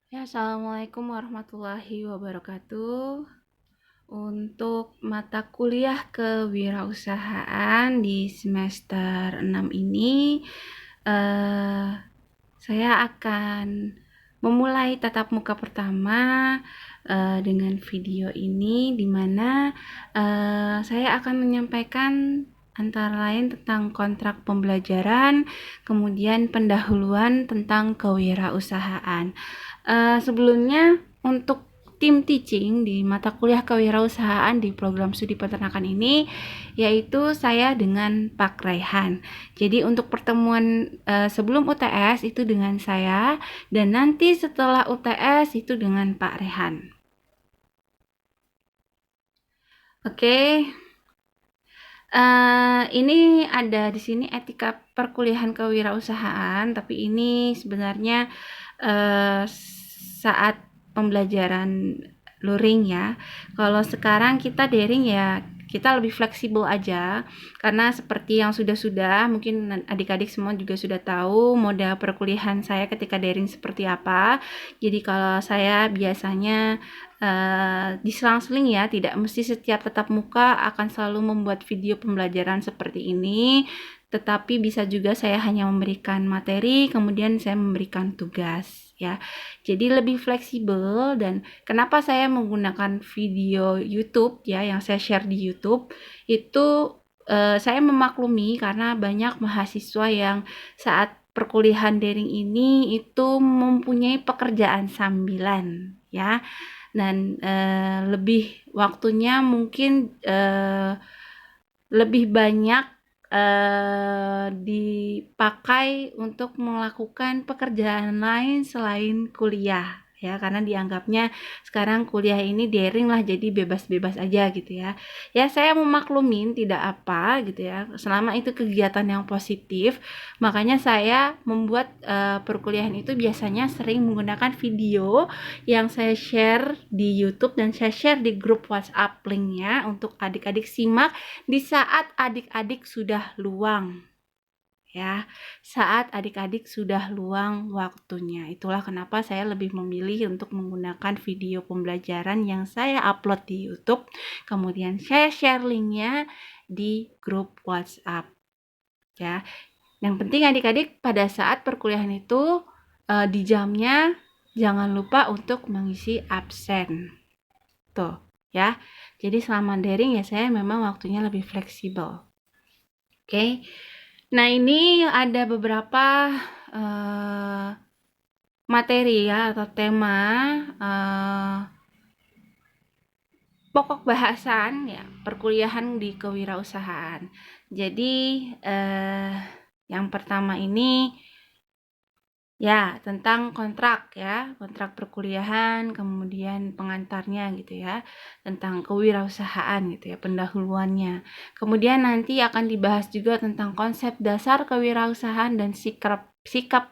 Ya, assalamualaikum warahmatullahi wabarakatuh. Untuk mata kuliah kewirausahaan di semester 6 ini, eh, saya akan memulai tatap muka pertama dengan video ini, di mana saya akan menyampaikan antara lain tentang kontrak pembelajaran, kemudian pendahuluan tentang kewirausahaan. Sebelumnya untuk tim teaching di mata kuliah kewirausahaan di program studi peternakan ini, yaitu saya dengan Pak Raihan. Jadi untuk pertemuan sebelum UTS itu dengan saya, dan nanti setelah UTS itu dengan Pak Rehan. Oke, ini ada di sini etika perkuliahan kewirausahaan, tapi ini sebenarnya saat pembelajaran luring ya. Kalau sekarang kita daring ya, kita lebih fleksibel aja, karena seperti yang sudah mungkin adik-adik semua juga sudah tahu model perkuliahan saya ketika daring seperti apa. Jadi kalau saya biasanya diselang-seling ya, tidak mesti setiap tatap muka akan selalu membuat video pembelajaran seperti ini, tetapi bisa juga saya hanya memberikan materi, kemudian saya memberikan tugas ya. Jadi lebih fleksibel. Dan kenapa saya menggunakan video YouTube ya, yang saya share di YouTube itu, saya memaklumi karena banyak mahasiswa yang saat perkuliahan daring ini itu mempunyai pekerjaan sambilan ya, dan lebih waktunya mungkin lebih banyak dipakai untuk melakukan pekerjaan lain selain kuliah ya, karena dianggapnya sekarang kuliah ini daring lah, jadi bebas-bebas aja gitu ya. Ya, saya memaklumin, tidak apa gitu ya, selama itu kegiatan yang positif. Makanya saya membuat perkuliahan itu biasanya sering menggunakan video yang saya share di YouTube dan saya share di grup WhatsApp linknya untuk adik-adik simak di saat adik-adik sudah luang ya, saat adik-adik sudah luang waktunya. Itulah kenapa saya lebih memilih untuk menggunakan video pembelajaran yang saya upload di YouTube, kemudian saya share linknya di grup WhatsApp ya. Yang penting adik-adik pada saat perkuliahan itu di jamnya jangan lupa untuk mengisi absen tuh ya. Jadi selama daring ya saya memang waktunya lebih fleksibel. Oke. Nah, ini ada beberapa materi ya atau tema pokok bahasan ya perkuliahan di kewirausahaan. Jadi yang pertama ini ya tentang kontrak ya, kontrak perkuliahan, kemudian pengantarnya gitu ya, tentang kewirausahaan gitu ya, pendahuluannya. Kemudian nanti akan dibahas juga tentang konsep dasar kewirausahaan dan sikap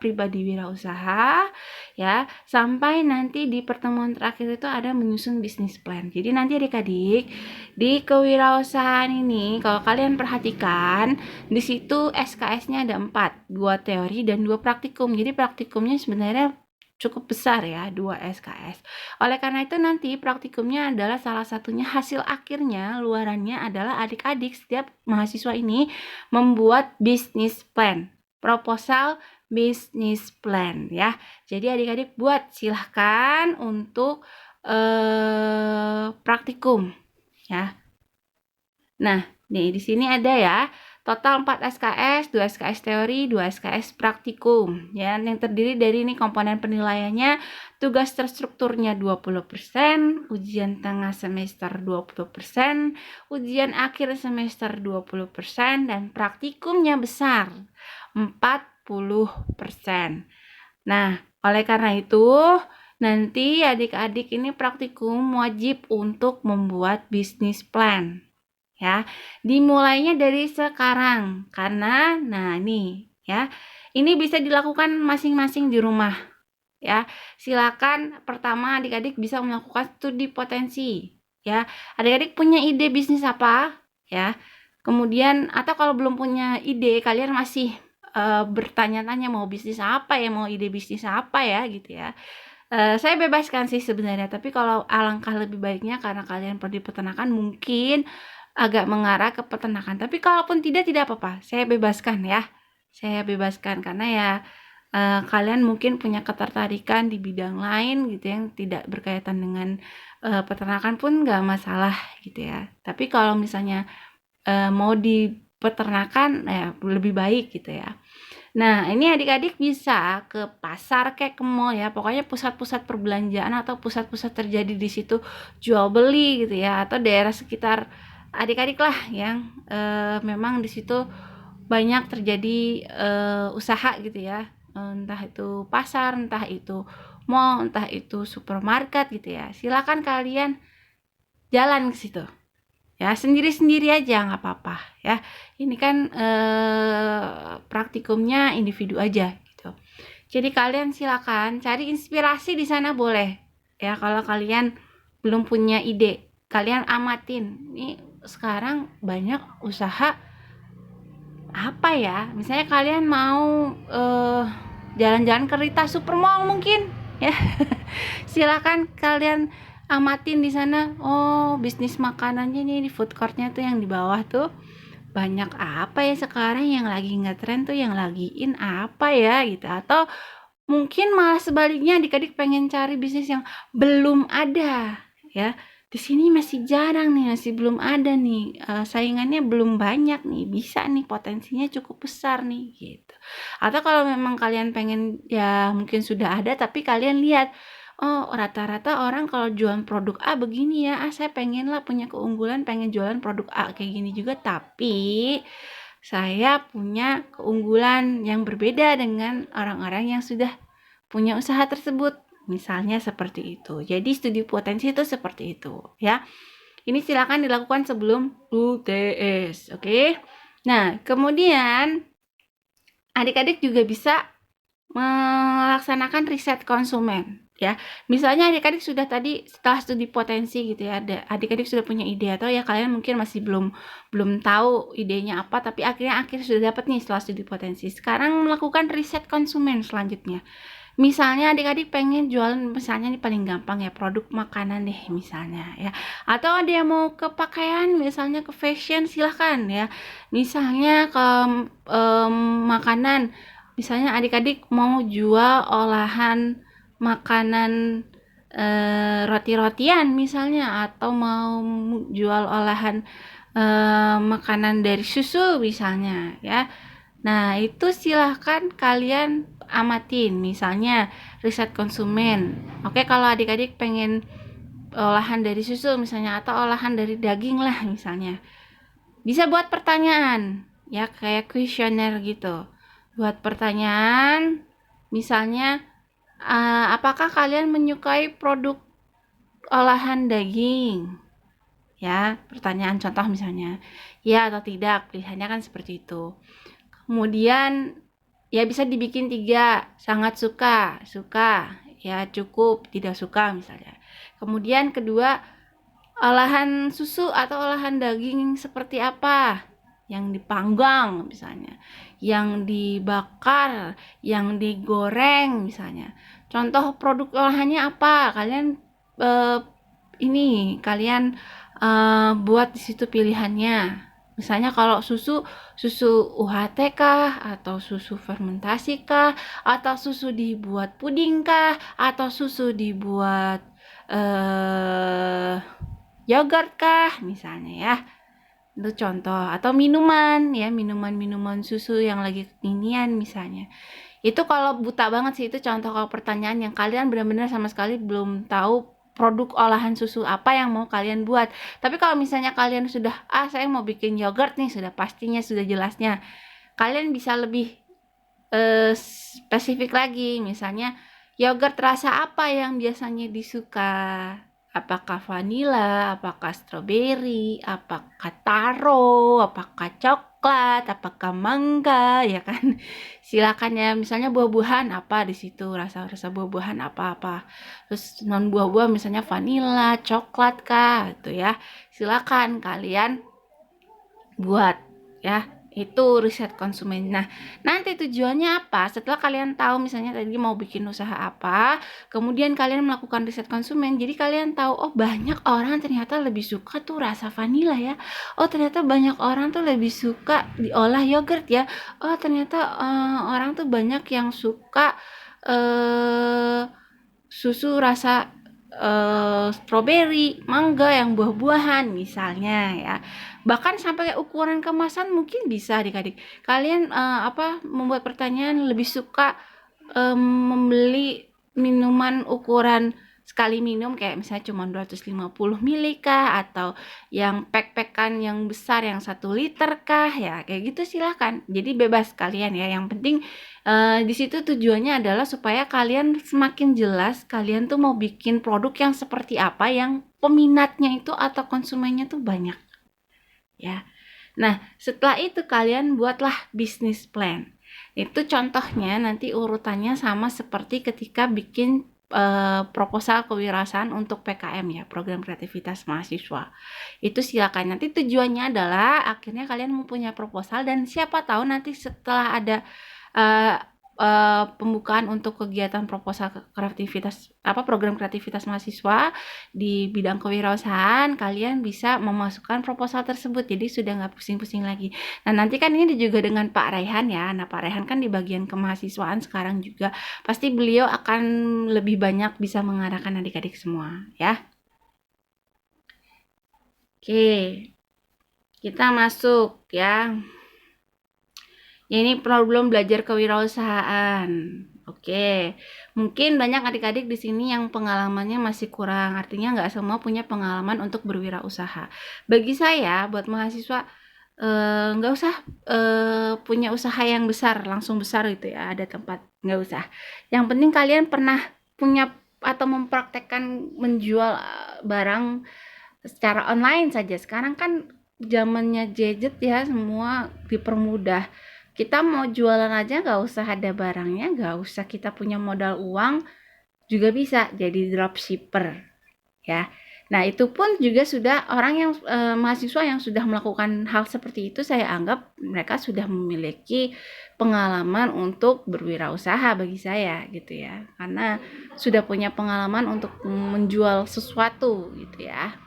pribadi wirausaha ya, sampai nanti di pertemuan terakhir itu ada menyusun bisnis plan. Jadi nanti adik-adik di kewirausahaan ini kalau kalian perhatikan di situ SKS-nya ada 4, 2 teori dan 2 praktikum. Jadi praktikumnya sebenarnya cukup besar ya, 2 SKS. Oleh karena itu nanti praktikumnya adalah salah satunya hasil akhirnya, luarannya adalah adik-adik setiap mahasiswa ini membuat bisnis plan, proposal bisnis plan ya. Jadi adik-adik buat, silahkan untuk praktikum ya. Nah, nih di sini ada ya, total 4 SKS, 2 SKS teori, 2 SKS praktikum. Ya, yang terdiri dari ini komponen penilaiannya, tugas terstrukturnya 20%, ujian tengah semester 20%, ujian akhir semester 20%, dan praktikumnya besar 40%. Nah, oleh karena itu, nanti adik-adik ini praktikum wajib untuk membuat bisnis plan. Ya, dimulainya dari sekarang karena nah nih ya, ini bisa dilakukan masing-masing di rumah ya. Silakan pertama adik-adik bisa melakukan studi potensi ya. Adik-adik punya ide bisnis apa ya, kemudian atau kalau belum punya ide, kalian masih bertanya-tanya mau bisnis apa ya, mau ide bisnis apa ya gitu ya. Saya bebaskan sih sebenarnya, tapi kalau alangkah lebih baiknya karena kalian di peternakan mungkin agak mengarah ke peternakan. Tapi kalaupun tidak apa-apa, saya bebaskan ya. Saya bebaskan karena ya kalian mungkin punya ketertarikan di bidang lain gitu yang tidak berkaitan dengan peternakan pun nggak masalah gitu ya. Tapi kalau misalnya mau di peternakan ya lebih baik gitu ya. Nah, ini adik-adik bisa ke pasar kayak ke mall ya, pokoknya pusat-pusat perbelanjaan atau pusat-pusat terjadi di situ jual beli gitu ya, atau daerah sekitar adik-adik lah yang memang di situ banyak terjadi usaha gitu ya, entah itu pasar, entah itu mall, entah itu supermarket gitu ya. Silakan kalian jalan ke situ. Ya, sendiri-sendiri aja nggak apa-apa ya. Ini kan praktikumnya individu aja gitu. Jadi kalian silakan cari inspirasi di sana boleh. Ya, kalau kalian belum punya ide, kalian amatin. Ini sekarang banyak usaha apa ya? Misalnya kalian mau jalan-jalan ke Rita Supermall mungkin ya. Silakan kalian amatin di sana. Oh, bisnis makanannya nih di food courtnya tuh yang di bawah tuh banyak apa ya sekarang yang lagi ngetren tuh, yang lagi in apa ya gitu. Atau mungkin malah sebaliknya adik-adik pengen cari bisnis yang belum ada ya. Di sini masih jarang nih, masih belum ada nih, saingannya belum banyak nih, bisa nih potensinya cukup besar nih gitu. Atau kalau memang kalian pengen ya mungkin sudah ada tapi kalian lihat, oh rata-rata orang kalau jualan produk A begini ya, saya pengen lah punya keunggulan pengen jualan produk A kayak gini juga, tapi saya punya keunggulan yang berbeda dengan orang-orang yang sudah punya usaha tersebut. Misalnya seperti itu. Jadi studi potensi itu seperti itu ya. Ini silakan dilakukan sebelum UTS, oke? Nah, kemudian adik-adik juga bisa melaksanakan riset konsumen ya. Misalnya adik-adik sudah tadi setelah studi potensi gitu ya, adik-adik sudah punya ide atau ya kalian mungkin masih belum tahu idenya apa tapi akhirnya sudah dapat nih setelah studi potensi. Sekarang melakukan riset konsumen selanjutnya. Misalnya adik-adik pengen jualan misalnya nih paling gampang ya produk makanan deh misalnya ya. Atau ada yang mau ke pakaian misalnya ke fashion silahkan ya. Misalnya ke makanan misalnya adik-adik mau jual olahan makanan roti-rotian misalnya atau mau jual olahan makanan dari susu misalnya ya. Nah, itu silahkan kalian amatin misalnya riset konsumen. Oke, kalau adik-adik pengen olahan dari susu misalnya atau olahan dari daging lah misalnya. Bisa buat pertanyaan ya kayak kuesioner gitu. Buat pertanyaan misalnya apakah kalian menyukai produk olahan daging? Ya, pertanyaan contoh misalnya. Ya atau tidak, pilihannya kan seperti itu. Kemudian ya bisa dibikin 3, sangat suka, suka, ya cukup, tidak suka misalnya. Kemudian kedua, olahan susu atau olahan daging seperti apa? Yang dipanggang misalnya, yang dibakar, yang digoreng misalnya. Contoh produk olahannya apa? Kalian buat di situ pilihannya. Misalnya kalau susu UHT kah, atau susu fermentasi kah, atau susu dibuat puding kah, atau susu dibuat yogurt kah, misalnya ya. Itu contoh. Atau minuman ya, minuman susu yang lagi kekinian misalnya. Itu kalau buta banget sih, itu contoh kalau pertanyaan yang kalian benar-benar sama sekali belum tahu produk olahan susu apa yang mau kalian buat. Tapi kalau misalnya kalian sudah, saya mau bikin yogurt nih, sudah pastinya, sudah jelasnya. Kalian bisa lebih spesifik lagi, misalnya yogurt rasa apa yang biasanya disuka? Apakah vanila, apakah stroberi, apakah taro, apakah coklat, apakah mangga, ya kan? Silakan ya, misalnya buah-buahan apa di situ, rasa-rasa buah-buahan apa-apa. Terus non buah-buah misalnya vanila, coklat kah, gitu ya. Silakan kalian buat ya. Itu riset konsumen. Nah, nanti tujuannya apa? Setelah kalian tahu misalnya tadi mau bikin usaha apa, kemudian kalian melakukan riset konsumen, jadi kalian tahu, oh banyak orang ternyata lebih suka tuh rasa vanila ya. Oh ternyata banyak orang tuh lebih suka diolah yogurt ya. Oh ternyata orang tuh banyak yang suka susu rasa stroberi, mangga yang buah-buahan misalnya ya. Bahkan sampai ukuran kemasan mungkin bisa adik-adik. Kalian membuat pertanyaan lebih suka membeli minuman ukuran sekali minum kayak misalnya cuma 250 ml kah, atau yang pack-packan yang besar yang 1 liter kah, ya kayak gitu silahkan. Jadi bebas kalian ya. Yang penting di situ tujuannya adalah supaya kalian semakin jelas kalian tuh mau bikin produk yang seperti apa yang peminatnya itu atau konsumennya tuh banyak ya. Nah, setelah itu kalian buatlah bisnis plan. Itu contohnya nanti urutannya sama seperti ketika bikin proposal kewirausahaan untuk PKM ya, program kreativitas mahasiswa. Itu silakan, nanti tujuannya adalah akhirnya kalian mempunyai proposal, dan siapa tahu nanti setelah ada uh, pembukaan untuk kegiatan proposal kreativitas program kreativitas mahasiswa di bidang kewirausahaan, kalian bisa memasukkan proposal tersebut, jadi sudah nggak pusing-pusing lagi. Nah nanti kan ini juga dengan Pak Raihan ya. Nah Pak Raihan kan di bagian kemahasiswaan sekarang juga, pasti beliau akan lebih banyak bisa mengarahkan adik-adik semua ya. Oke, kita masuk ya. Ini problem belajar kewirausahaan. Oke, mungkin banyak adik-adik di sini yang pengalamannya masih kurang. Artinya nggak semua punya pengalaman untuk berwirausaha. Bagi saya, buat mahasiswa nggak usah punya usaha yang besar, langsung besar gitu ya, ada tempat, nggak usah. Yang penting kalian pernah punya atau mempraktekkan menjual barang secara online saja. Sekarang kan zamannya gadget ya, semua dipermudah. Kita mau jualan aja nggak usah ada barangnya, nggak usah kita punya modal uang, juga bisa jadi dropshipper ya. Nah itu pun juga sudah orang yang mahasiswa yang sudah melakukan hal seperti itu, saya anggap mereka sudah memiliki pengalaman untuk berwirausaha bagi saya gitu ya, karena sudah punya pengalaman untuk menjual sesuatu gitu ya.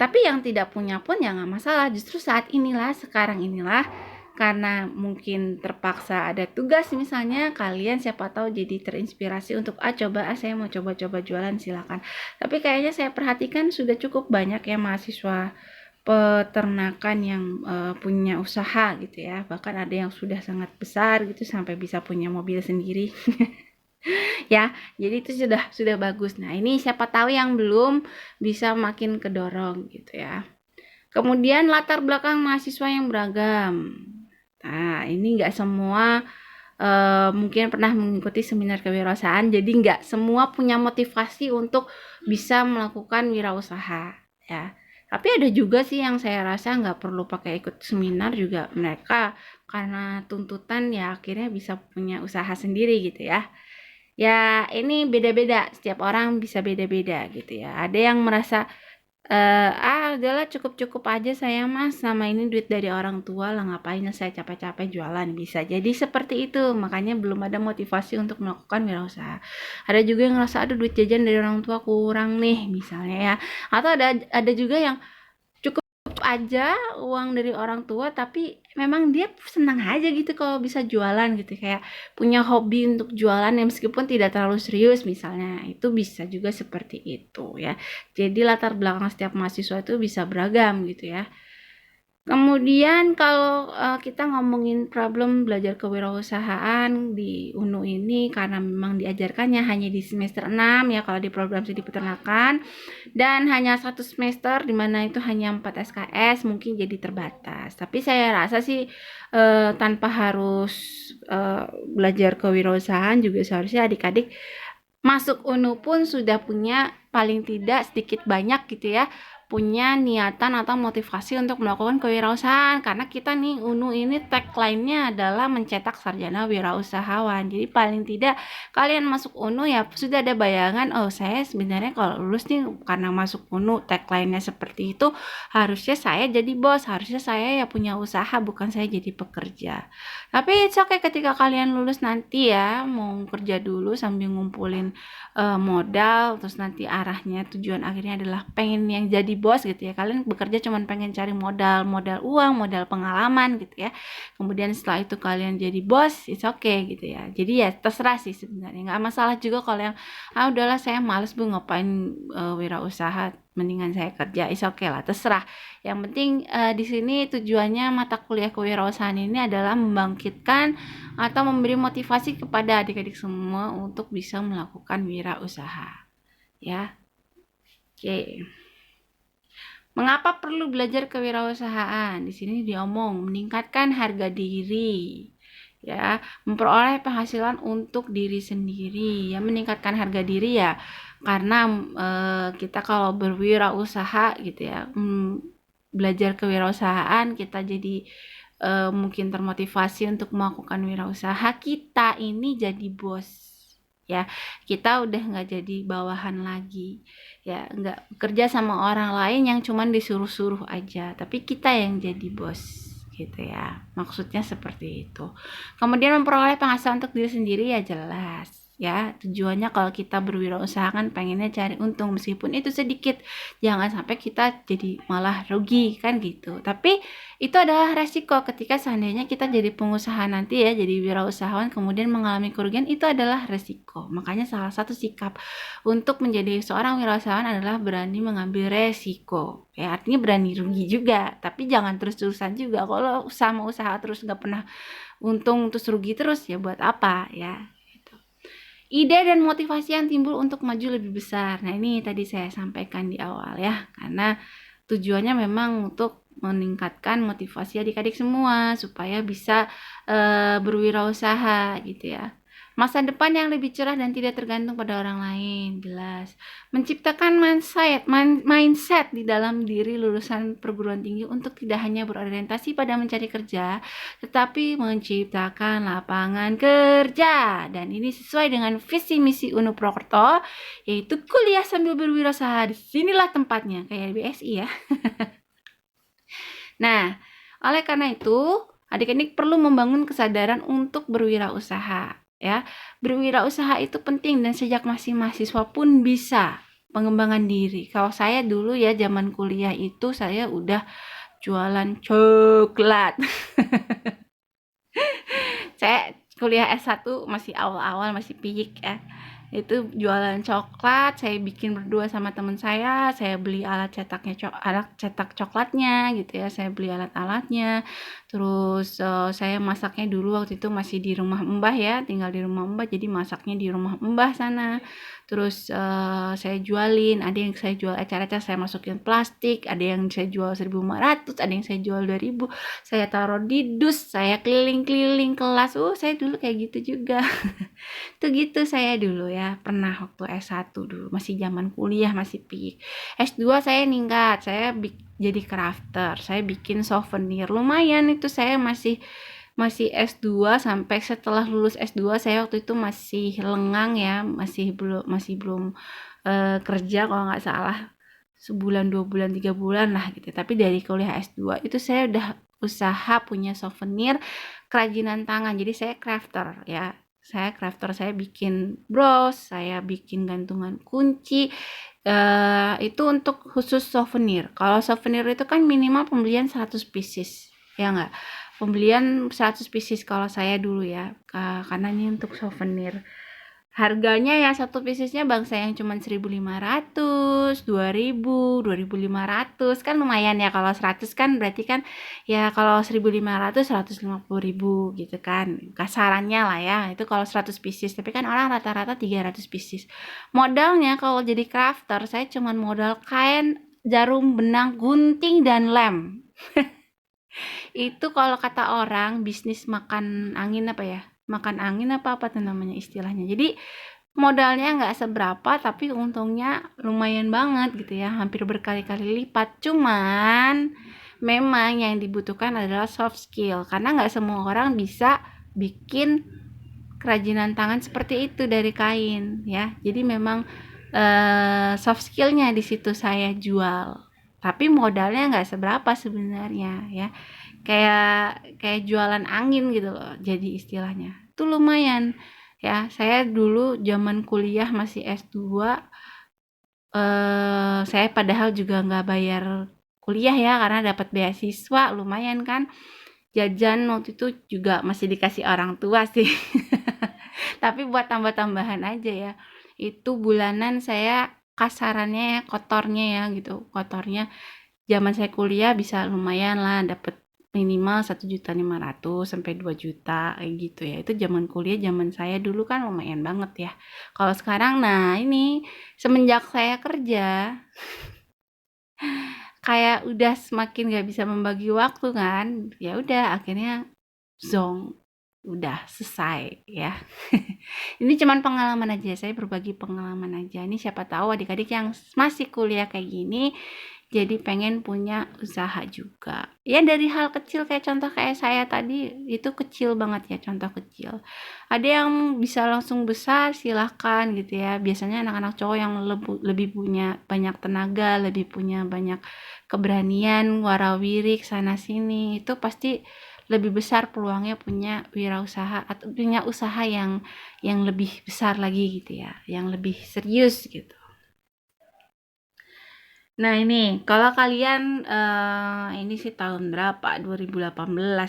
Tapi yang tidak punya pun ya nggak masalah. Justru saat inilah, sekarang inilah, karena mungkin terpaksa ada tugas misalnya, kalian siapa tahu jadi terinspirasi untuk coba saya mau coba-coba jualan, silakan. Tapi kayaknya saya perhatikan sudah cukup banyak ya mahasiswa peternakan yang punya usaha gitu ya. Bahkan ada yang sudah sangat besar gitu sampai bisa punya mobil sendiri. Ya, jadi itu sudah bagus. Nah, ini siapa tahu yang belum bisa makin kedorong gitu ya. Kemudian latar belakang mahasiswa yang beragam. Nah, ini nggak semua mungkin pernah mengikuti seminar kewirausahaan, jadi nggak semua punya motivasi untuk bisa melakukan wirausaha ya. Tapi ada juga sih yang saya rasa nggak perlu pakai ikut seminar juga, mereka karena tuntutan ya akhirnya bisa punya usaha sendiri gitu ya. Ya ini beda-beda, setiap orang bisa beda-beda gitu ya. Ada yang merasa udahlah cukup-cukup aja saya mas, sama ini duit dari orang tua lah, ngapain saya capek-capek jualan, bisa jadi seperti itu, makanya belum ada motivasi untuk melakukan wirausaha. Ada juga yang ngerasa aduh duit jajan dari orang tua kurang nih misalnya ya, atau ada juga yang aja uang dari orang tua tapi memang dia senang aja gitu kalau bisa jualan gitu, kayak punya hobi untuk jualan yang meskipun tidak terlalu serius misalnya, itu bisa juga seperti itu ya. Jadi latar belakang setiap mahasiswa itu bisa beragam gitu ya. Kemudian kalau kita ngomongin problem belajar kewirausahaan di UNU ini, karena memang diajarkannya hanya di semester 6 ya kalau di program studi peternakan, dan hanya 1 semester dimana itu hanya 4 SKS, mungkin jadi terbatas. Tapi saya rasa sih tanpa harus belajar kewirausahaan juga seharusnya adik-adik masuk UNU pun sudah punya paling tidak sedikit banyak gitu ya, punya niatan atau motivasi untuk melakukan kewirausahaan, karena kita nih UNU ini tagline-nya adalah mencetak sarjana wirausahawan. Jadi paling tidak kalian masuk UNU ya sudah ada bayangan, oh saya sebenarnya kalau lulus nih karena masuk UNU tagline-nya seperti itu, harusnya saya jadi bos, harusnya saya ya punya usaha, bukan saya jadi pekerja. Tapi it's okay ketika kalian lulus nanti ya mau kerja dulu sambil ngumpulin modal, terus nanti arahnya tujuan akhirnya adalah pengen yang jadi bos gitu ya. Kalian bekerja cuman pengen cari modal uang, modal pengalaman gitu ya. Kemudian setelah itu kalian jadi bos, it's okay gitu ya. Jadi ya terserah sih sebenarnya, nggak masalah juga kalau yang udahlah saya males bu ngapain wirausaha, mendingan saya kerja, it's okay lah, terserah. Yang penting di sini tujuannya mata kuliah kewirausahaan ini adalah membangkitkan atau memberi motivasi kepada adik-adik semua untuk bisa melakukan wirausaha. Ya, oke. Mengapa perlu belajar kewirausahaan? Di sini diomong meningkatkan harga diri, ya, memperoleh penghasilan untuk diri sendiri. Ya, meningkatkan harga diri ya, karena kita kalau berwirausaha gitu ya, belajar kewirausahaan kita jadi mungkin termotivasi untuk melakukan wirausaha, kita ini jadi bos ya, kita udah nggak jadi bawahan lagi ya, nggak bekerja sama orang lain yang cuman disuruh-suruh aja, tapi kita yang jadi bos gitu ya, maksudnya seperti itu. Kemudian memperoleh penghasilan untuk diri sendiri ya jelas ya, tujuannya kalau kita berwirausaha kan pengennya cari untung meskipun itu sedikit, jangan sampai kita jadi malah rugi kan gitu. Tapi itu adalah resiko ketika seandainya kita jadi pengusaha nanti ya, jadi wirausahawan kemudian mengalami kerugian, itu adalah resiko. Makanya salah satu sikap untuk menjadi seorang wirausahawan adalah berani mengambil resiko ya, artinya berani rugi juga, tapi jangan terus-terusan juga. Kalau sama usaha terus nggak pernah untung terus rugi terus ya buat apa ya. Ide dan motivasi yang timbul untuk maju lebih besar. Nah, ini tadi saya sampaikan di awal ya, karena tujuannya memang untuk meningkatkan motivasi adik-adik semua supaya bisa berwirausaha gitu ya. Masa depan yang lebih cerah dan tidak tergantung pada orang lain, jelas. Menciptakan mindset di dalam diri lulusan perguruan tinggi untuk tidak hanya berorientasi pada mencari kerja, tetapi menciptakan lapangan kerja. Dan ini sesuai dengan visi misi UNU Prokerto, yaitu kuliah sambil berwirausaha. Disinilah tempatnya, kayak BSI ya. Nah, oleh karena itu, adik-adik perlu membangun kesadaran untuk berwirausaha. Ya, berwirausaha itu penting dan sejak masih mahasiswa pun bisa pengembangan diri. Kalau saya dulu ya zaman kuliah itu saya udah jualan coklat. Saya kuliah S1 masih awal-awal, masih piyik ya. Itu jualan coklat, saya bikin berdua sama teman saya beli alat cetak coklatnya gitu ya, saya beli alat-alatnya. Terus saya masaknya dulu waktu itu masih di rumah Mbah ya, tinggal di rumah Mbah, jadi masaknya di rumah Mbah sana. Terus saya jualin, ada yang saya jual ecer-ecer saya masukin plastik, ada yang saya jual 1.500, ada yang saya jual 2.000, saya taruh di dus, saya keliling-keliling kelas. Saya dulu kayak gitu juga. Tuh gitu saya dulu ya, pernah waktu S1 dulu, masih zaman kuliah, masih pik. S2 saya ningkat, saya jadi crafter, saya bikin souvenir. Lumayan itu saya masih S2 sampai setelah lulus S2 saya waktu itu masih lengang ya, masih belum kerja kalau nggak salah. Sebulan, 2 bulan, 3 bulan lah gitu. Tapi dari kuliah S2 itu saya udah usaha punya souvenir kerajinan tangan. Jadi saya crafter ya. Saya bikin bros, saya bikin gantungan kunci, itu untuk khusus souvenir. Kalau souvenir itu kan minimal pembelian 100 pieces, ya nggak? Pembelian 100 pieces kalau saya dulu ya, karena ini untuk souvenir. Harganya ya satu piecesnya bangsa yang cuma 1.500, 2.000, 2.500 kan lumayan ya. Kalau 100 kan berarti kan ya, kalau 1.500 150.000 gitu kan kasarannya lah ya, itu kalau 100 pieces. Tapi kan orang rata-rata 300 pieces. Modalnya kalau jadi crafter saya cuma modal kain, jarum, benang, gunting, dan lem. Itu kalau kata orang bisnis makan angin apa ya, makan angin apa tuh namanya istilahnya. Jadi modalnya nggak seberapa tapi untungnya lumayan banget gitu ya, hampir berkali-kali lipat. Cuman memang yang dibutuhkan adalah soft skill karena nggak semua orang bisa bikin kerajinan tangan seperti itu dari kain ya. Jadi memang soft skillnya di situ saya jual, tapi modalnya nggak seberapa sebenarnya ya, kayak jualan angin gitu loh jadi istilahnya. Itu lumayan ya. Saya dulu zaman kuliah masih S2, saya padahal juga nggak bayar kuliah ya karena dapat beasiswa lumayan kan. Jajan waktu itu juga masih dikasih orang tua sih. Tapi buat tambah-tambahan aja ya. Itu bulanan saya kasarannya ya, kotornya ya gitu. Kotornya zaman saya kuliah bisa lumayan lah dapat minimal 1.500.000 sampai 2 juta kayak gitu ya. Itu zaman kuliah, zaman saya dulu kan lumayan banget ya. Kalau sekarang nah ini semenjak saya kerja kayak udah semakin gak bisa membagi waktu kan. Ya udah akhirnya zong, udah selesai ya. Ini cuman pengalaman aja, saya berbagi pengalaman aja. Ini siapa tahu adik-adik yang masih kuliah kayak gini jadi pengen punya usaha juga. Ya dari hal kecil kayak contoh kayak saya tadi itu kecil banget ya, contoh kecil. Ada yang bisa langsung besar silahkan gitu ya. Biasanya anak-anak cowok yang lebih punya banyak tenaga, lebih punya banyak keberanian, warawirik sana sini, itu pasti lebih besar peluangnya punya wirausaha atau punya usaha yang lebih besar lagi gitu ya, yang lebih serius gitu. Nah ini, kalau kalian ini sih tahun berapa? 2018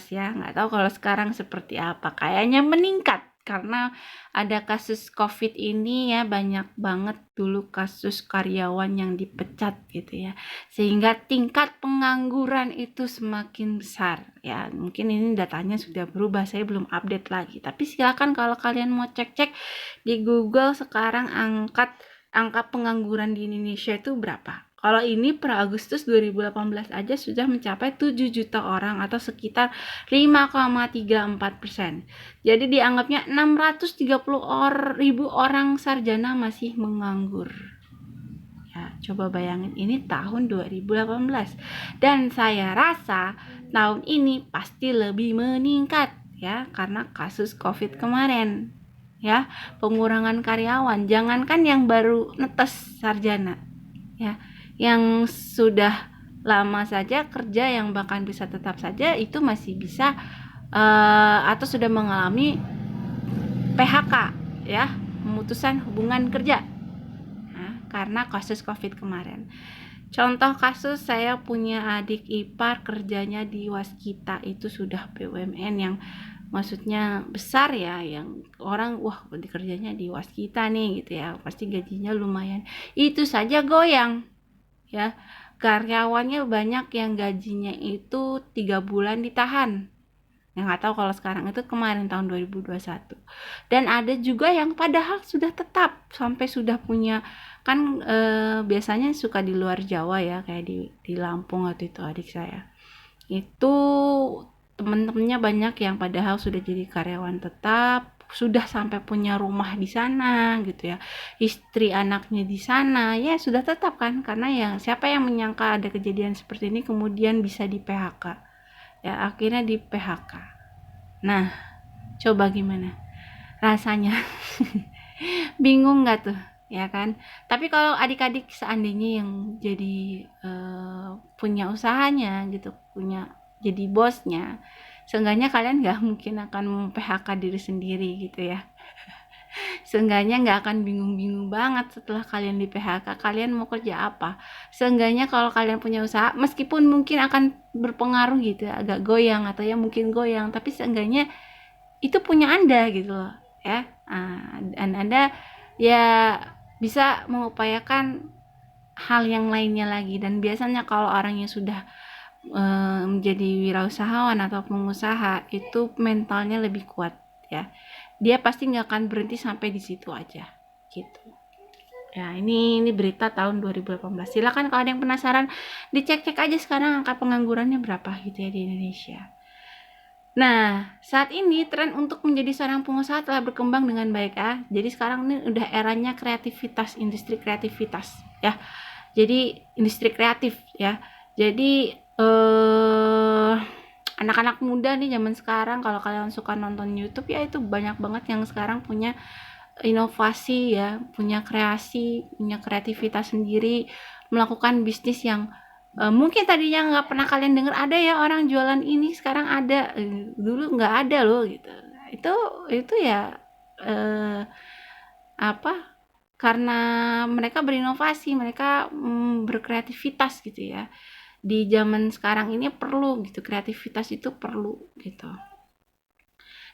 ya. Nggak tahu kalau sekarang seperti apa. Kayaknya meningkat karena ada kasus COVID ini ya, banyak banget dulu kasus karyawan yang dipecat gitu ya. Sehingga tingkat pengangguran itu semakin besar ya. Mungkin ini datanya sudah berubah, saya belum update lagi. Tapi silakan kalau kalian mau cek-cek di Google sekarang angka pengangguran di Indonesia itu berapa. Kalau ini per Agustus 2018 aja sudah mencapai 7 juta orang atau sekitar 5,34%. Jadi dianggapnya 630.000 orang sarjana masih menganggur. Ya, coba bayangin ini tahun 2018. Dan saya rasa tahun ini pasti lebih meningkat ya karena kasus COVID kemarin. Ya, pengurangan karyawan, jangankan yang baru netes sarjana ya, yang sudah lama saja kerja yang bahkan bisa tetap saja itu masih bisa atau sudah mengalami PHK ya, pemutusan hubungan kerja karena kasus COVID kemarin. Contoh kasus, saya punya adik ipar kerjanya di Waskita, itu sudah BUMN yang maksudnya besar ya, yang orang wah kerjanya di Waskita nih gitu ya, pasti gajinya lumayan. Itu saja goyang ya, karyawannya banyak yang gajinya itu 3 bulan ditahan. Yang nggak tahu kalau sekarang, itu kemarin tahun 2021. Dan ada juga yang padahal sudah tetap sampai sudah punya kan biasanya suka di luar Jawa ya, kayak di Lampung waktu itu adik saya. Itu teman-temannya banyak yang padahal sudah jadi karyawan tetap, sudah sampai punya rumah di sana gitu ya, istri anaknya di sana, ya sudah tetap kan, karena ya siapa yang menyangka ada kejadian seperti ini kemudian bisa di PHK ya, akhirnya di PHK. Nah coba gimana rasanya? Bingung nggak tuh ya kan? Tapi kalau adik-adik seandainya yang jadi punya usahanya gitu, punya jadi bosnya, seenggaknya kalian nggak mungkin akan PHK diri sendiri gitu ya. Seenggaknya nggak akan bingung-bingung banget setelah kalian di PHK, kalian mau kerja apa. Seenggaknya kalau kalian punya usaha, meskipun mungkin akan berpengaruh gitu ya, agak goyang atau ya mungkin goyang, tapi seenggaknya itu punya Anda gitu loh ya. Dan Anda ya bisa mengupayakan hal yang lainnya lagi. Dan biasanya kalau orang yang sudah menjadi wirausahawan atau pengusaha itu mentalnya lebih kuat ya, dia pasti nggak akan berhenti sampai di situ aja gitu ya. Ini berita tahun 2018. Silakan kalau ada yang penasaran dicek-cek aja sekarang angka penganggurannya berapa gitu ya di Indonesia. Nah, saat ini tren untuk menjadi seorang pengusaha telah berkembang dengan baik ya. Jadi sekarang ini udah eranya kreativitas, industri kreativitas ya. Jadi industri kreatif ya. Jadi anak-anak muda nih zaman sekarang, kalau kalian suka nonton YouTube ya, itu banyak banget yang sekarang punya inovasi ya, punya kreasi, punya kreativitas sendiri, melakukan bisnis yang mungkin tadinya nggak pernah kalian dengar ada ya orang jualan ini, sekarang ada, dulu nggak ada loh gitu. Itu ya eh, apa, karena mereka berinovasi, mereka berkreativitas gitu ya. Di zaman sekarang ini perlu gitu, kreativitas itu perlu gitu.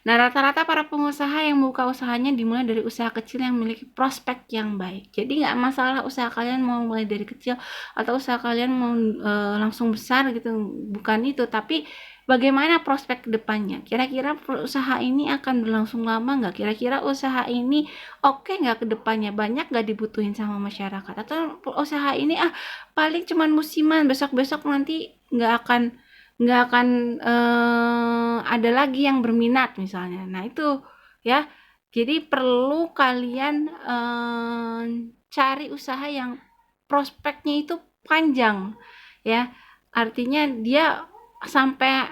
Nah, rata-rata para pengusaha yang membuka usahanya dimulai dari usaha kecil yang memiliki prospek yang baik. Jadi nggak masalah usaha kalian mau mulai dari kecil atau usaha kalian mau langsung besar gitu, bukan itu. Tapi bagaimana prospek kedepannya? Kira-kira usaha ini akan berlangsung lama nggak? Kira-kira usaha ini oke nggak kedepannya? Banyak nggak dibutuhin sama masyarakat? Atau usaha ini paling cuman musiman, besok-besok nanti nggak akan ada lagi yang berminat misalnya. Nah itu ya, jadi perlu kalian cari usaha yang prospeknya itu panjang ya. Artinya dia sampai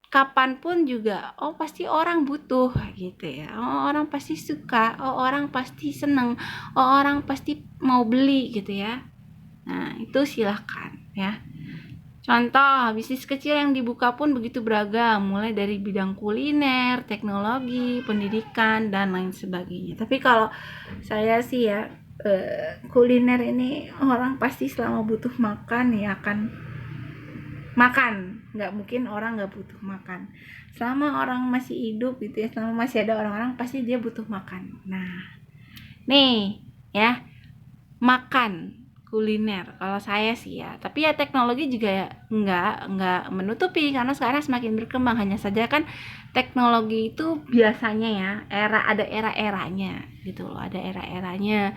kapanpun juga, oh pasti orang butuh gitu ya, oh orang pasti suka, oh orang pasti seneng, oh orang pasti mau beli gitu ya. Nah itu silahkan ya. Contoh, bisnis kecil yang dibuka pun begitu beragam, mulai dari bidang kuliner, teknologi, pendidikan, dan lain sebagainya. Tapi kalau saya sih ya, kuliner ini orang pasti selama butuh makan ya akan makan. Nggak mungkin orang nggak butuh makan. Selama orang masih hidup gitu ya, selama masih ada orang-orang pasti dia butuh makan. Nah, nih ya, makan kuliner kalau saya sih ya, tapi ya teknologi juga ya nggak menutupi karena sekarang semakin berkembang. Hanya saja kan teknologi itu biasanya ya ada era-eranya gitu loh, ada era-eranya.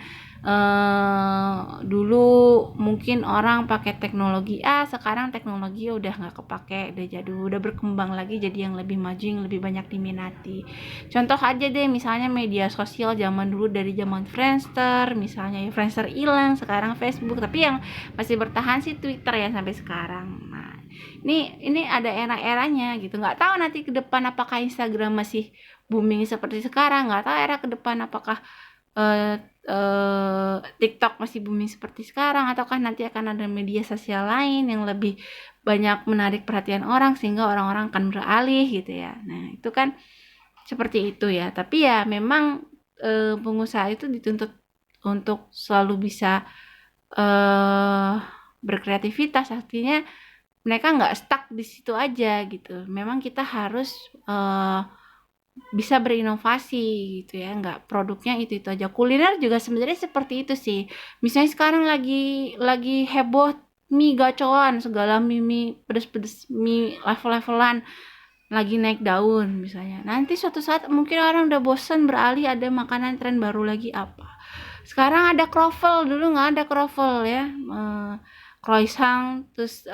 Dulu mungkin orang pakai teknologi sekarang teknologi udah nggak kepake, udah jadul, udah berkembang lagi jadi yang lebih maju, yang lebih banyak diminati. Contoh aja deh, misalnya media sosial zaman dulu, dari zaman Friendster misalnya ya, Friendster hilang, sekarang Facebook, tapi yang masih bertahan sih Twitter ya sampai sekarang. Nah, ini ada era-eranya gitu. Nggak tahu nanti ke depan apakah Instagram masih booming seperti sekarang, nggak tahu era ke depan apakah eh, TikTok masih booming seperti sekarang, ataukah nanti akan ada media sosial lain yang lebih banyak menarik perhatian orang sehingga orang-orang akan beralih gitu ya. Nah, itu kan seperti itu ya. Tapi ya memang pengusaha itu dituntut untuk selalu bisa eh, berkreativitas. Artinya mereka nggak stuck di situ aja gitu. Memang kita harus bisa berinovasi gitu ya, nggak produknya itu aja. Kuliner juga sebenarnya seperti itu sih. Misalnya sekarang lagi heboh mie gacoan, segala mie pedes-pedes, mie level-levelan lagi naik daun misalnya. Nanti suatu saat mungkin orang udah bosen, beralih ada makanan tren baru lagi apa. Sekarang ada croffle, dulu nggak ada croffle ya. Croissant terus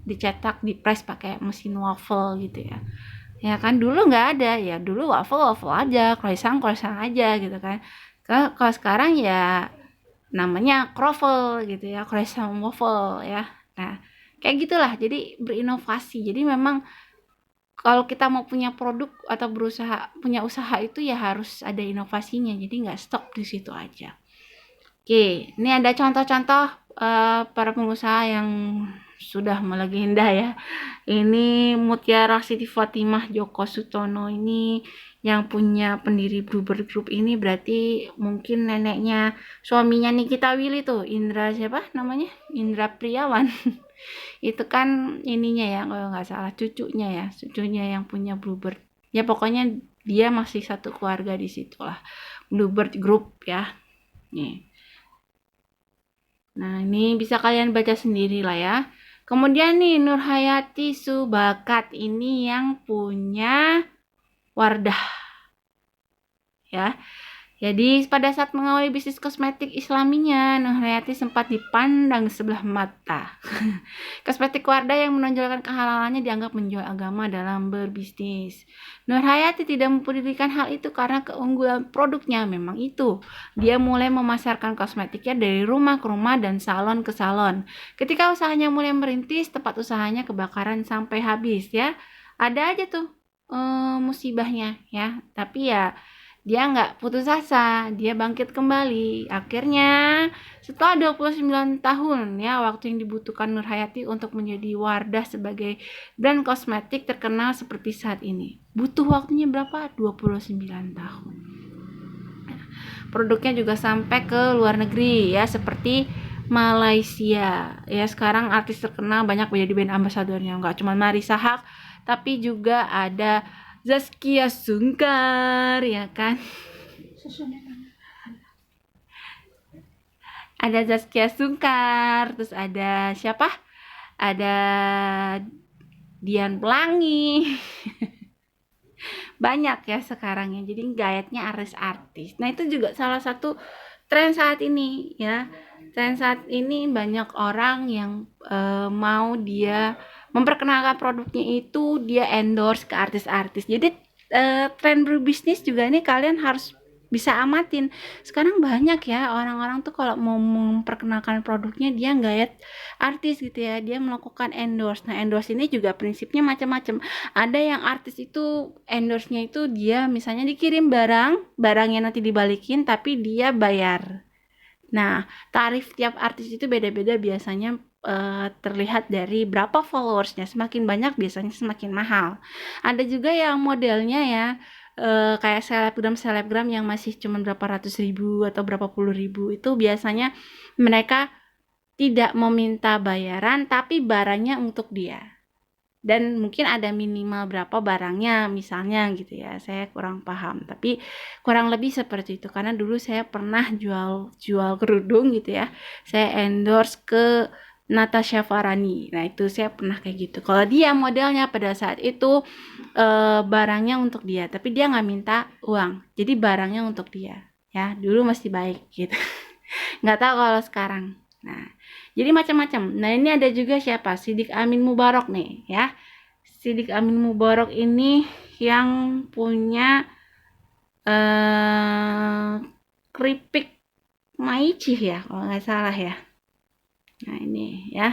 dicetak, dipress pakai mesin waffle gitu ya. Ya kan dulu nggak ada ya, dulu waffle aja, croissant aja gitu kan. Kalau sekarang ya namanya croffle gitu ya, croissant waffle ya. Nah, kayak gitulah. Jadi berinovasi. Jadi memang kalau kita mau punya produk atau punya usaha itu ya harus ada inovasinya. Jadi nggak stop di situ aja. Oke, ini ada contoh-contoh para pengusaha yang sudah melegenda ya. Ini Mutiara Siti Fatimah Joko Sutono, ini yang punya pendiri Bluebird Group. Ini berarti mungkin neneknya suaminya Nikita Willy tuh, Indra siapa namanya? Indra Priawan. Itu kan ininya ya, kalau nggak salah cucunya yang punya Bluebird. Ya pokoknya dia masih satu keluarga di situ lah. Bluebird Group ya. Nih. Nah, ini bisa kalian baca sendiri lah ya. Kemudian nih Nurhayati Subakat, ini yang punya Wardah ya. Jadi pada saat mengawali bisnis kosmetik islaminya, Nur Hayati sempat dipandang sebelah mata. Kosmetik Wardah yang menonjolkan kehalalannya dianggap menjual agama dalam berbisnis. Nur Hayati tidak mempedulikan hal itu karena keunggulan produknya memang itu. Dia mulai memasarkan kosmetiknya dari rumah ke rumah dan salon ke salon. Ketika usahanya mulai merintis, tempat usahanya kebakaran sampai habis ya. Ada aja tuh musibahnya ya. Tapi ya dia nggak putus asa, dia bangkit kembali. Akhirnya, setelah 29 tahun ya, waktu yang dibutuhkan Nur Hayati untuk menjadi Wardah sebagai brand kosmetik terkenal seperti saat ini. Butuh waktunya berapa? 29 tahun. Produknya juga sampai ke luar negeri ya, seperti Malaysia. Ya, sekarang artis terkenal banyak menjadi brand ambasadornya. Nggak cuma Marisa Haque, tapi juga ada Zaskia Sungkar, ya kan? Ada Zaskia Sungkar, terus ada siapa? Ada Dian Pelangi. Banyak ya sekarang ya. Jadi gayatnya artis-artis. Nah, itu juga salah satu tren saat ini ya. Tren saat ini banyak orang yang mau dia memperkenalkan produknya itu dia endorse ke artis-artis. Jadi tren berbisnis juga ini kalian harus bisa amatin. Sekarang banyak ya orang-orang tuh kalau mau memperkenalkan produknya dia gayat artis gitu ya. Dia melakukan endorse. Nah, endorse ini juga prinsipnya macam-macam. Ada yang artis itu endorse-nya itu dia misalnya dikirim barangnya nanti dibalikin tapi dia bayar. Nah, tarif tiap artis itu beda-beda biasanya terlihat dari berapa followersnya. Semakin banyak biasanya semakin mahal. Ada juga yang modelnya ya kayak selebgram yang masih cuma berapa ratus ribu atau berapa puluh ribu itu biasanya mereka tidak meminta bayaran tapi barangnya untuk dia. Dan mungkin ada minimal berapa barangnya misalnya gitu ya, saya kurang paham tapi kurang lebih seperti itu karena dulu saya pernah jual kerudung gitu ya, saya endorse ke Natasha Farani. Nah, itu saya pernah kayak gitu. Kalau dia modelnya pada saat itu barangnya untuk dia tapi dia nggak minta uang, jadi barangnya untuk dia ya. Dulu masih baik gitu. Nggak tahu kalau sekarang. Nah, jadi macam-macam. Nah, ini ada juga siapa? Sidik Amin Mubarok nih ya. Sidik Amin Mubarok ini yang punya keripik Maici ya, kalau nggak salah ya. Nah, ini ya.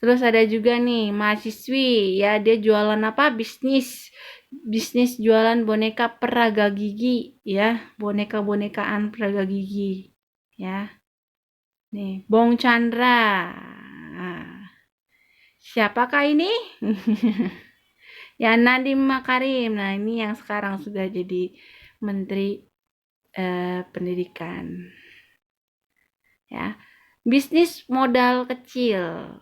Terus ada juga nih mahasiswi ya, dia jualan apa? Bisnis jualan boneka peraga gigi ya, boneka-bonekaan peraga gigi ya. Nih, Bong Chandra. Nah, siapakah ini? Ya, Nadiem Makarim. Nah, ini yang sekarang sudah jadi Menteri Pendidikan. Ya, bisnis modal kecil.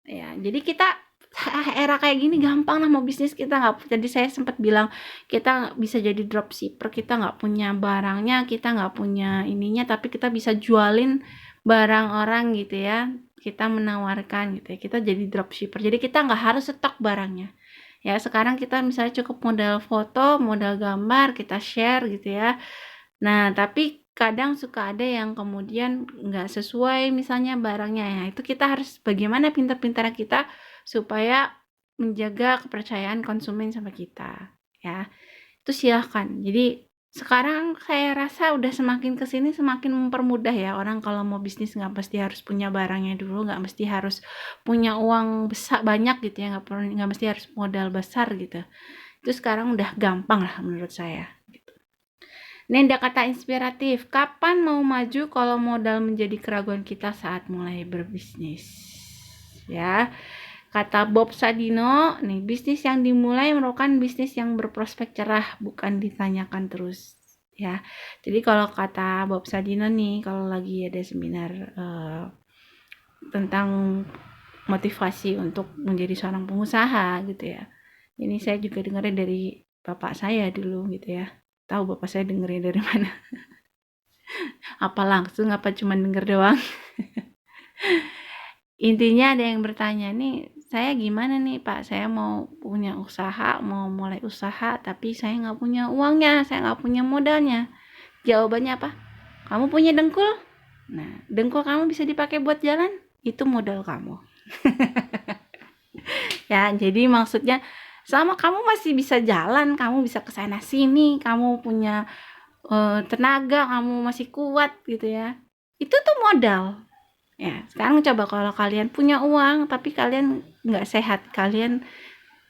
Ya, jadi kita era kayak gini gampang lah mau bisnis. Kita nggak, jadi saya sempat bilang kita bisa jadi dropshipper, kita nggak punya barangnya, kita nggak punya ininya, tapi kita bisa jualin barang orang gitu ya, kita menawarkan gitu ya, kita jadi dropshipper, jadi kita nggak harus stok barangnya ya. Sekarang kita misalnya cukup modal foto, modal gambar, kita share gitu ya. Nah, tapi kadang suka ada yang kemudian nggak sesuai misalnya barangnya ya, itu kita harus bagaimana pintar-pintar kita supaya menjaga kepercayaan konsumen sama kita ya. Itu silahkan. Jadi sekarang saya rasa udah semakin kesini semakin mempermudah ya, orang kalau mau bisnis nggak mesti harus punya barangnya dulu, nggak mesti harus punya uang besar banyak gitu ya, nggak mesti harus modal besar gitu. Itu sekarang udah gampang lah menurut saya. Ini ada kata inspiratif. Kapan mau maju kalau modal menjadi keraguan kita saat mulai berbisnis? Ya, kata Bob Sadino, nih bisnis yang dimulai merupakan bisnis yang berprospek cerah, bukan ditanyakan terus. Ya, jadi kalau kata Bob Sadino nih, kalau lagi ada seminar tentang motivasi untuk menjadi seorang pengusaha gitu ya. Ini saya juga dengarnya dari bapak saya dulu gitu ya. Tahu bapak saya dengerin dari mana? Apa langsung, apa cuma denger doang? Intinya ada yang bertanya nih, saya gimana nih Pak, saya mau punya usaha, mau mulai usaha, tapi saya nggak punya uangnya, saya nggak punya modalnya. Jawabannya apa? Kamu punya dengkul? Nah, dengkul kamu bisa dipakai buat jalan? Itu modal kamu. Ya, jadi maksudnya selama kamu masih bisa jalan, kamu bisa ke sana sini, kamu punya tenaga, kamu masih kuat gitu ya. Itu tuh modal. Ya, sekarang coba kalau kalian punya uang tapi kalian nggak sehat, kalian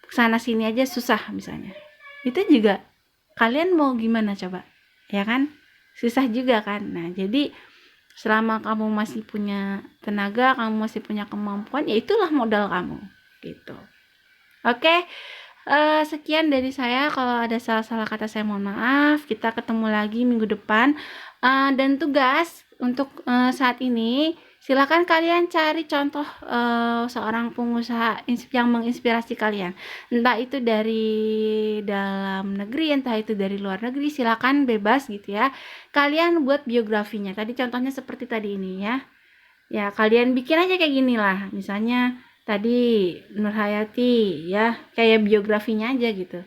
kesana sini aja susah misalnya. Itu juga kalian mau gimana coba? Ya kan? Susah juga kan. Nah, jadi selama kamu masih punya tenaga, kamu masih punya kemampuan, ya itulah modal kamu gitu. Oke, sekian dari saya. Kalau ada salah-salah kata saya mohon maaf. Kita ketemu lagi minggu depan. Dan tugas untuk saat ini, silakan kalian cari contoh seorang pengusaha yang menginspirasi kalian. Entah itu dari dalam negeri, entah itu dari luar negeri, silakan bebas gitu ya. Kalian buat biografinya. Tadi contohnya seperti tadi ini ya. Ya, kalian bikin aja kayak gini lah. Misalnya tadi Nur Hayati ya, kayak biografinya aja gitu.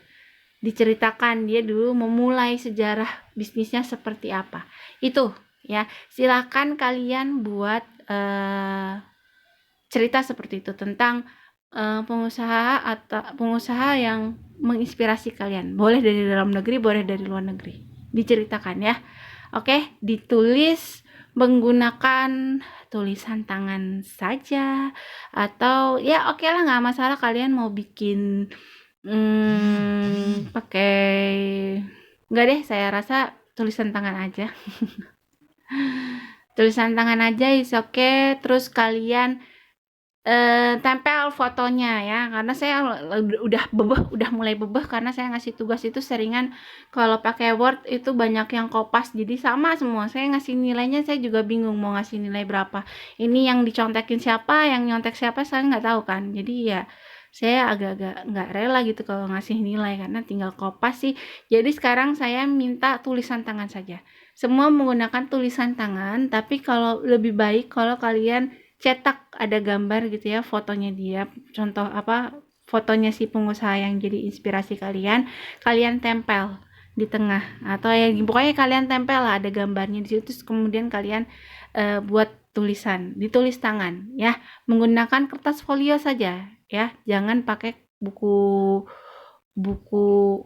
Diceritakan dia dulu memulai sejarah bisnisnya seperti apa. Itu ya, silakan kalian buat cerita seperti itu tentang pengusaha yang menginspirasi kalian. Boleh dari dalam negeri, boleh dari luar negeri. Diceritakan ya. Oke, ditulis menggunakan tulisan tangan saja atau ya oke lah, nggak masalah kalian mau bikin pakai, nggak deh, saya rasa tulisan tangan aja. Tulisan tangan aja is oke. Terus kalian tempel fotonya ya, karena saya udah mulai bebeh karena saya ngasih tugas itu seringan kalau pakai Word itu banyak yang kopas, jadi sama semua. Saya ngasih nilainya, saya juga bingung mau ngasih nilai berapa. Ini yang dicontekin siapa, yang nyontek siapa, saya nggak tahu kan. Jadi ya saya agak-agak nggak rela gitu kalau ngasih nilai karena tinggal kopas sih. Jadi sekarang saya minta tulisan tangan saja. Semua menggunakan tulisan tangan, tapi kalau lebih baik kalau kalian cetak ada gambar gitu ya, fotonya dia, contoh apa, fotonya si pengusaha yang jadi inspirasi kalian, kalian tempel di tengah atau ya pokoknya kalian tempel lah ada gambarnya di situ, kemudian kalian buat tulisan, ditulis tangan ya, menggunakan kertas folio saja ya, jangan pakai buku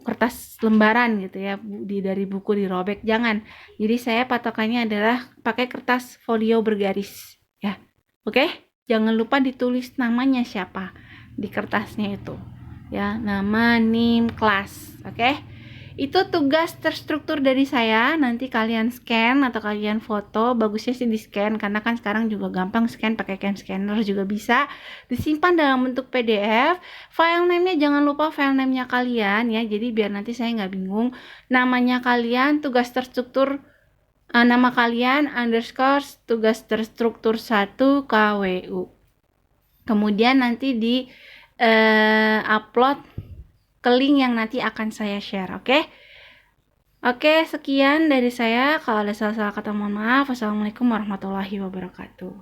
kertas lembaran gitu ya, dari buku dirobek, jangan. Jadi saya patokannya adalah pakai kertas folio bergaris ya. Oke, jangan lupa ditulis namanya siapa di kertasnya itu. Ya, nama, NIM, kelas. Oke. Itu tugas terstruktur dari saya. Nanti kalian scan atau kalian foto, bagusnya sih di-scan karena kan sekarang juga gampang scan pakai Cam Scanner juga bisa. Disimpan dalam bentuk PDF. File name-nya jangan lupa file name-nya kalian ya. Jadi biar nanti saya nggak bingung. Namanya kalian, tugas terstruktur nama kalian underscore tugas terstruktur 1 KWU. Kemudian nanti di upload ke link yang nanti akan saya share, oke? Oke, sekian dari saya. Kalau ada salah-salah kata mohon maaf. Wassalamualaikum warahmatullahi wabarakatuh.